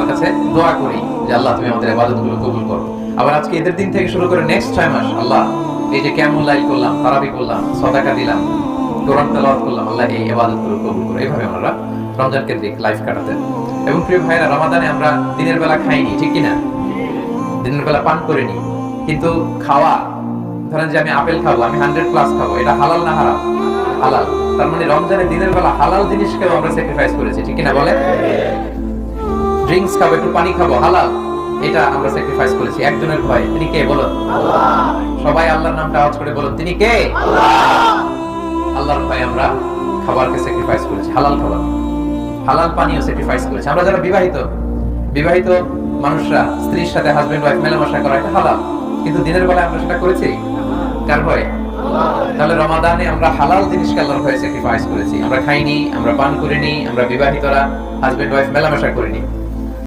কাছে দোয়া করি যে আল্লাহ তুমি আমাদের ইবাদতগুলো কবুল করো। আবার আজকে ঈদের দিন থেকে শুরু করে নেক্সট 6 মাস আল্লাহ এই যে কিয়ামুল লাইল করলাম, তারাবি করলাম, সাদাকা দিলাম, কোরআন তেলাওয়াত করলাম, আল্লাহ এই ইবাদতগুলো কবুল করো। এইভাবে আমরা রমজান কেন্দ্রিক লাইফ কাটাতে। এবং প্রিয় ভাইরা, রমাদানে আমরা দিনের বেলা খাইনি, ঠিক কি না? দিনের বেলা পান করিনি, কিন্তু খাওয়া, ধরেন যে আমি আপেল খাবো, আমি 100+ খাবো, এটা হালাল না হারাম? হালাল। তার মানে রমজানে দিনের বেলা হালাল জিনিসকেও আমরা স্যাক্রিফাইস করেছি, ঠিক কি না বলে? ড্রিঙ্কস খাবো, একটু পানি খাবো, হালাল, এটা আমরা স্যাক্রিফাইস করেছি একজনের ভয়। তিনি কে বলো? আল্লাহ। সবাই আল্লাহর নামটা আওয়াজ করে বলো, তিনি কে? আল্লাহ। আল্লাহর ভয়ে আমরা খাবারকে স্যাক্রিফাইস করেছি, হালাল খাবার, হালাল পানিও স্যাক্রিফাইস করেছি। আমরা যারা বিবাহিত মানুষরা স্ত্রীর সাথে হাজবেন্ড ওয়াইফ মেলামেশা করা, এটা হালাল, কিন্তু দিনের বেলায় আমরা সেটা করেছি কার ভয়ে? তাহলে রমাদানে আমরা হালাল জিনিসকে আল্লাহর ভয়ে স্যাক্রিফাইস করেছি। আমরা খাইনি, আমরা পান করিনি, আমরা বিবাহিতরা হাজবেন্ড ওয়াইফ মেলামেশা করিনি।